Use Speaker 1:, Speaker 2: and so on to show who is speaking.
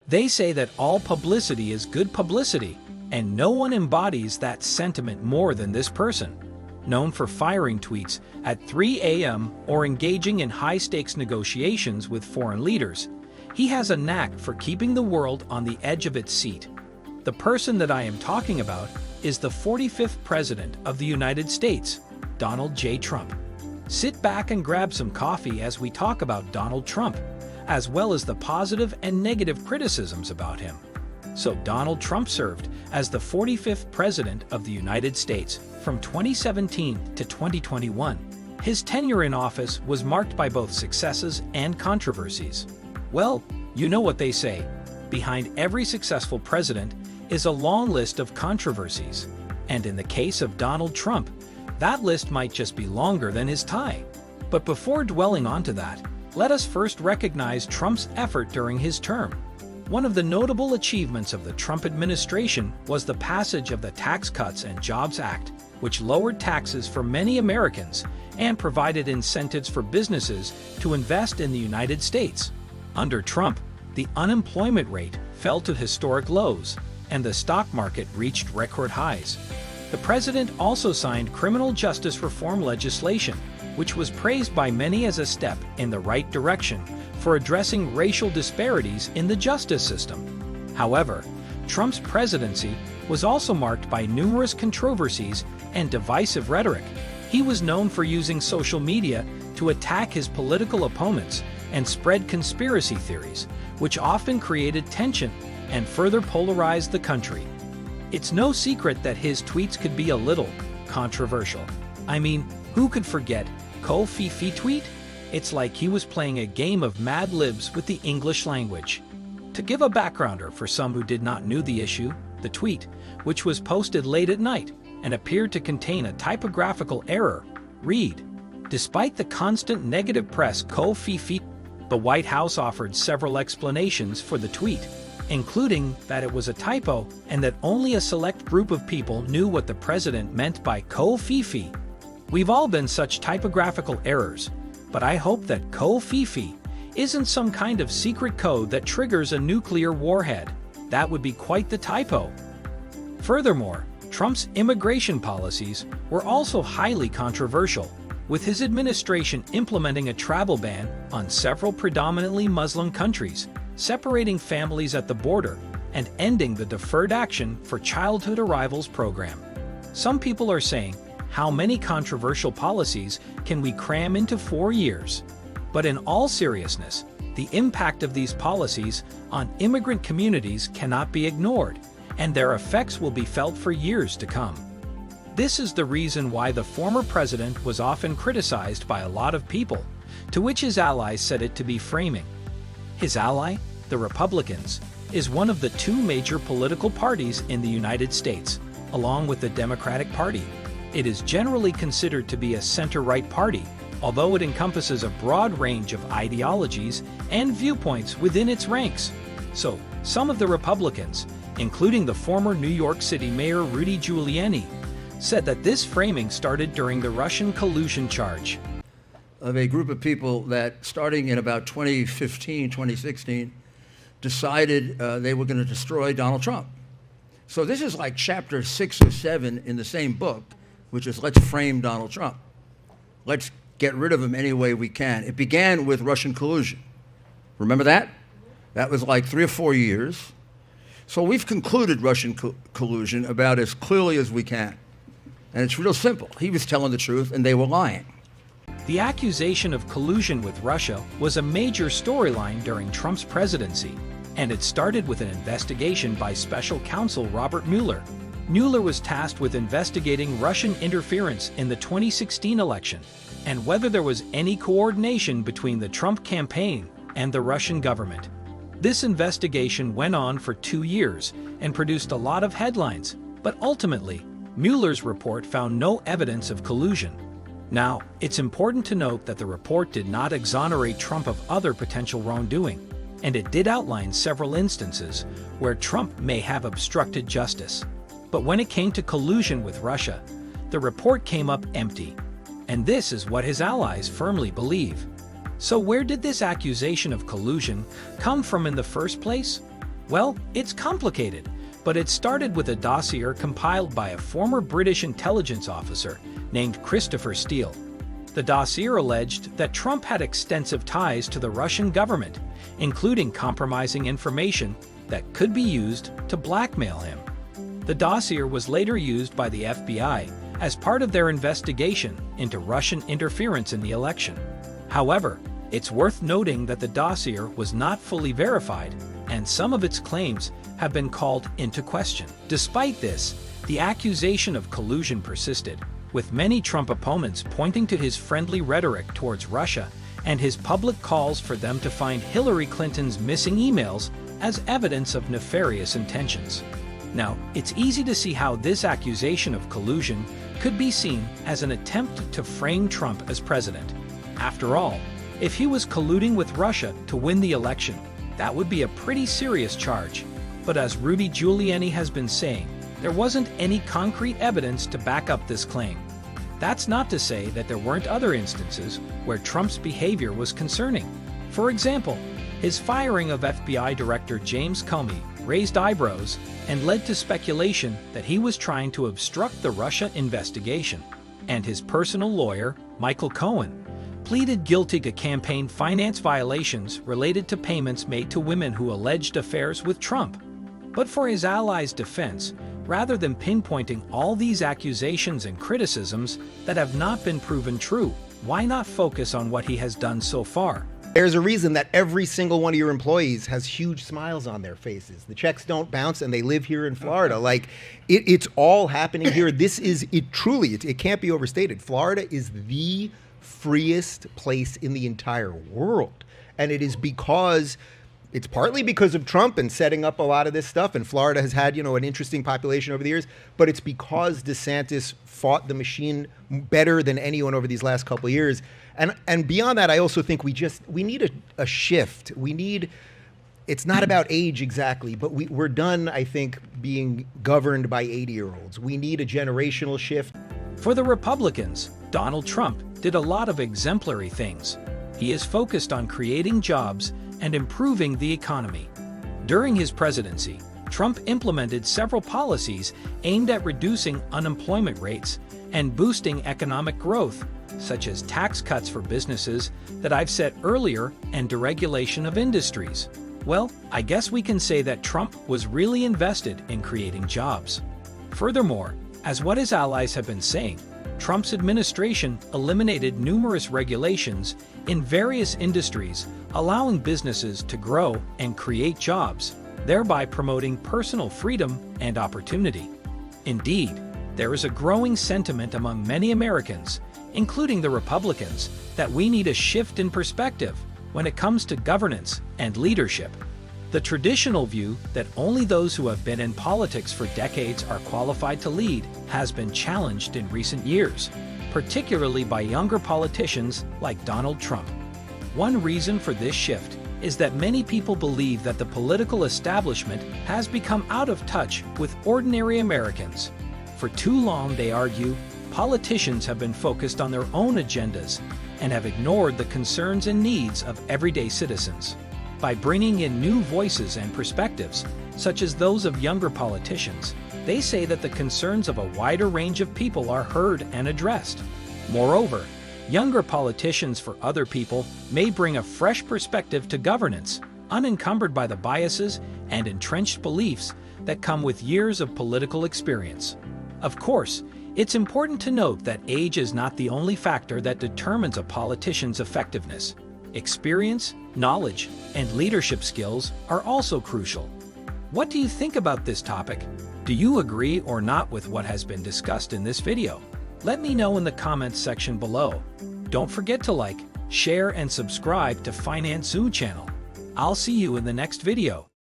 Speaker 1: They say that all publicity is good publicity, and no one embodies that sentiment more than this person. Known for firing tweets at 3 a.m. or engaging in high-stakes negotiations with foreign leaders, he has a knack for keeping the world on the edge of its seat. The person that I am talking about is the 45th President of the United States, Donald J. Trump. Sit back and grab some coffee as we talk about Donald Trump, as well as the positive and negative criticisms about him. So Donald Trump served as the 45th President of the United States from 2017 to 2021. His tenure in office was marked by both successes and controversies. Well, you know what they say. Behind every successful president is a long list of controversies. And in the case of Donald Trump, that list might just be longer than his tie. But before dwelling onto that, let us first recognize Trump's effort during his term. One of the notable achievements of the Trump administration was the passage of the Tax Cuts and Jobs Act, which lowered taxes for many Americans and provided incentives for businesses to invest in the United States. Under Trump, the unemployment rate fell to historic lows, and the stock market reached record highs. The president also signed criminal justice reform legislation, which was praised by many as a step in the right direction for addressing racial disparities in the justice system. However, Trump's presidency was also marked by numerous controversies and divisive rhetoric. He was known for using social media to attack his political opponents and spread conspiracy theories, which often created tension and further polarized the country. It's no secret that his tweets could be a little controversial. I mean, who could forget Ko-fi-fi tweet? It's like he was playing a game of Mad Libs with the English language. To give a backgrounder for some who did not know the issue, the tweet, which was posted late at night and appeared to contain a typographical error, read, "Despite the constant negative press Ko-fi-fi," the White House offered several explanations for the tweet, including that it was a typo and that only a select group of people knew what the president meant by Ko-fi-fi. We've all been such typographical errors, but I hope that Ko-fi-fi isn't some kind of secret code that triggers a nuclear warhead. That would be quite the typo. Furthermore, Trump's immigration policies were also highly controversial, with his administration implementing a travel ban on several predominantly Muslim countries, separating families at the border, and ending the Deferred Action for Childhood Arrivals program. Some people are saying, how many controversial policies can we cram into 4 years? But in all seriousness, the impact of these policies on immigrant communities cannot be ignored, and their effects will be felt for years to come. This is the reason why the former president was often criticized by a lot of people, to which his allies said it to be framing. His ally, the Republicans, is one of the two major political parties in the United States, along with the Democratic Party. It is generally considered to be a center-right party, although it encompasses a broad range of ideologies and viewpoints within its ranks. So, some of the Republicans, including the former New York City Mayor Rudy Giuliani, said that this framing started during the Russian collusion charge.
Speaker 2: Of a group of people that, starting in about 2015, 2016, decided they were going to destroy Donald Trump. So this is like chapter 6 or 7 in the same book, which is let's frame Donald Trump. Let's get rid of him any way we can. It began with Russian collusion. Remember that? That was like 3 or 4 years. So we've concluded Russian collusion about as clearly as we can. And it's real simple. He was telling the truth and they were lying.
Speaker 1: The accusation of collusion with Russia was a major storyline during Trump's presidency, and it started with an investigation by special counsel Robert Mueller. Mueller was tasked with investigating Russian interference in the 2016 election and whether there was any coordination between the Trump campaign and the Russian government. This investigation went on for 2 years and produced a lot of headlines, but ultimately, Mueller's report found no evidence of collusion. Now, it's important to note that the report did not exonerate Trump of other potential wrongdoing, and it did outline several instances where Trump may have obstructed justice. But when it came to collusion with Russia, the report came up empty. And this is what his allies firmly believe. So where did this accusation of collusion come from in the first place? Well, it's complicated, but it started with a dossier compiled by a former British intelligence officer named Christopher Steele. The dossier alleged that Trump had extensive ties to the Russian government, including compromising information that could be used to blackmail him. The dossier was later used by the FBI as part of their investigation into Russian interference in the election. However, it's worth noting that the dossier was not fully verified, and some of its claims have been called into question. Despite this, the accusation of collusion persisted, with many Trump opponents pointing to his friendly rhetoric towards Russia and his public calls for them to find Hillary Clinton's missing emails as evidence of nefarious intentions. Now, it's easy to see how this accusation of collusion could be seen as an attempt to frame Trump as president. After all, if he was colluding with Russia to win the election, that would be a pretty serious charge. But as Rudy Giuliani has been saying, there wasn't any concrete evidence to back up this claim. That's not to say that there weren't other instances where Trump's behavior was concerning. For example, his firing of FBI Director James Comey raised eyebrows and led to speculation that he was trying to obstruct the Russia investigation. And his personal lawyer, Michael Cohen, pleaded guilty to campaign finance violations related to payments made to women who alleged affairs with Trump. But for his allies' defense, rather than pinpointing all these accusations and criticisms that have not been proven true, why not focus on what he has done so far?
Speaker 3: There's a reason that every single one of your employees has huge smiles on their faces. The checks don't bounce and they live here in Florida. Like, it's all happening here. This is, it can't be overstated. Florida is the freest place in the entire world. And it is it's partly because of Trump and setting up a lot of this stuff. And Florida has had, an interesting population over the years, but it's because DeSantis fought the machine better than anyone over these last couple of years. And beyond that, I also think we need a shift. It's not about age exactly, but we're done, I think, being governed by 80-year-olds. We need a generational shift.
Speaker 1: For the Republicans, Donald Trump did a lot of exemplary things. He is focused on creating jobs and improving the economy. During his presidency, Trump implemented several policies aimed at reducing unemployment rates and boosting economic growth, such as tax cuts for businesses that I've said earlier and deregulation of industries. Well, I guess we can say that Trump was really invested in creating jobs. Furthermore, as what his allies have been saying, Trump's administration eliminated numerous regulations in various industries, allowing businesses to grow and create jobs, thereby promoting personal freedom and opportunity. Indeed, there is a growing sentiment among many Americans, including the Republicans, that we need a shift in perspective when it comes to governance and leadership. The traditional view that only those who have been in politics for decades are qualified to lead has been challenged in recent years, particularly by younger politicians like Donald Trump. One reason for this shift is that many people believe that the political establishment has become out of touch with ordinary Americans. For too long, they argue, politicians have been focused on their own agendas and have ignored the concerns and needs of everyday citizens. By bringing in new voices and perspectives, such as those of younger politicians, they say that the concerns of a wider range of people are heard and addressed. Moreover, younger politicians for other people may bring a fresh perspective to governance, unencumbered by the biases and entrenched beliefs that come with years of political experience. Of course, it's important to note that age is not the only factor that determines a politician's effectiveness. Experience, knowledge, and leadership skills are also crucial. What do you think about this topic? Do you agree or not with what has been discussed in this video? Let me know in the comments section below. Don't forget to like, share, and subscribe to Finance Zoo channel. I'll see you in the next video.